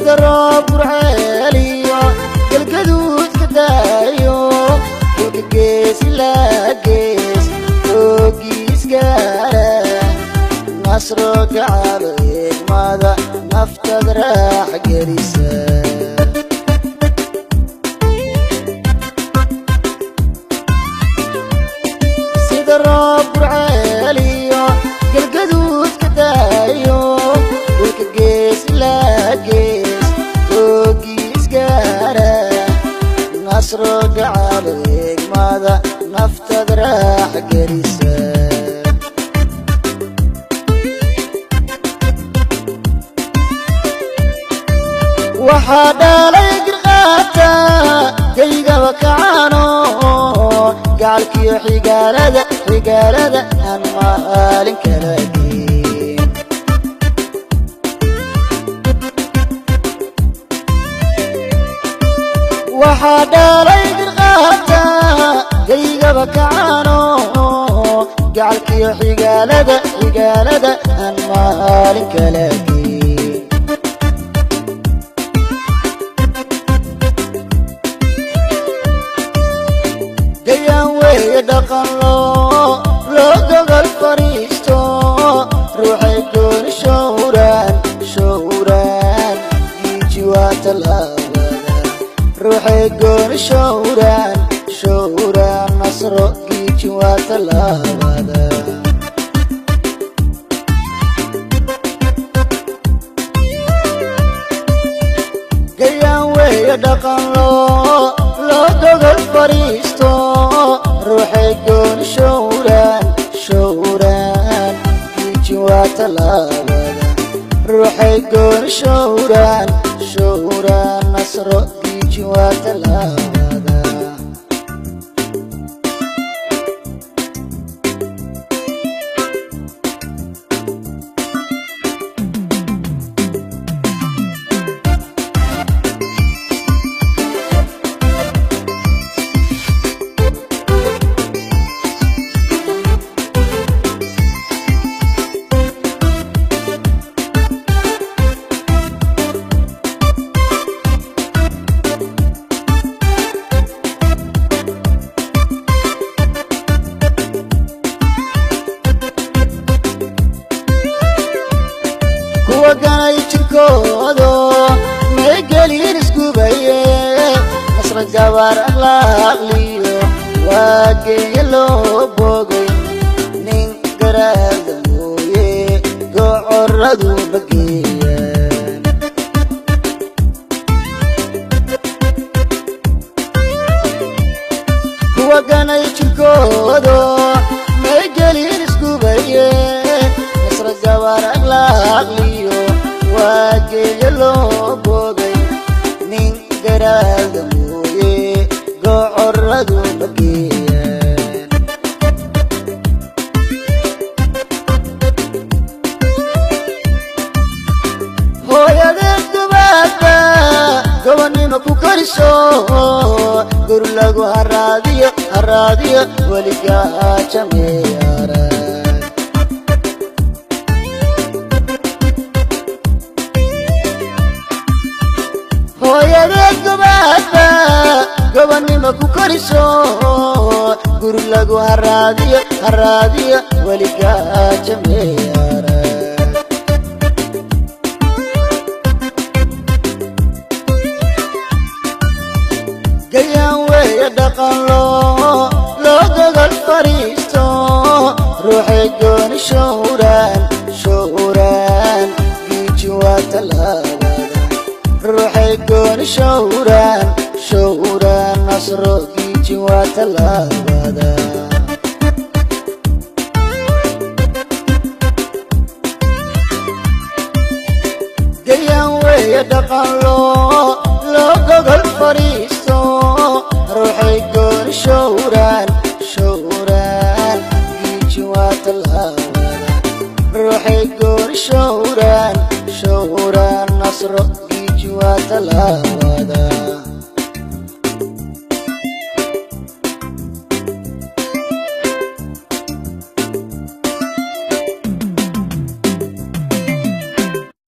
sida roob burceeliyo galgaduud ka daayo dhulka gees ilaa gees roogiis gaara nasro gacalo eegmada naftad raax gelisa sida roob burceeliyo galgaduud ka daayo dhulka gees ilaa gees roogiis gaara nasro gacalo eegmada naftad raax gelisa waxaa dhalay girqaata kaygaba kacaano gacalkiyo xigaalada aan maalin kala geen waxaa dhalay girqaata kaygaba kacaano gacalkiyo xigaalada aan maalin kala geen dhaqan loo gogol fariisto ruuxay gooni showraan giiji waa talaabada ruuxay gooni showraan nasro giiji waa talaabada gayaan weeye dhaqan loo gogol fariisto ruuxay gooni showraan giiji waa talaabada ruuxay gooni showraan nasro giiji waa talaabada وقناي جركودو ميقالين اسكوبايه نصر الجوار اخلاقليو واقي لو بوغي نين قرادويه قعردو بقيان وقناي جركودو ميقالين اسكوبايه نصر الجوار اخلاقليو واقي لو بوغي نين قرادويه قعردو بقيان هو يا ذات بابا قواني مكو كرسو قرلقو هراديو ولقاها جميارا hooyadeed gobaadba gobannimo ku koriso guri lagu haraadiyo weligaa jameeyara gayaan weeye dhaqan loo gogol fariisto ruuxay gooni showraan giiji waa talaabada ruuxay gooni showraan nasro giiji waa talaabada gayaan weeye dhaqan loo gogol fariisto ruuxay gooni showraan giiji waa talaabada ruuxay gooni showraan nasro giiji waa talaabada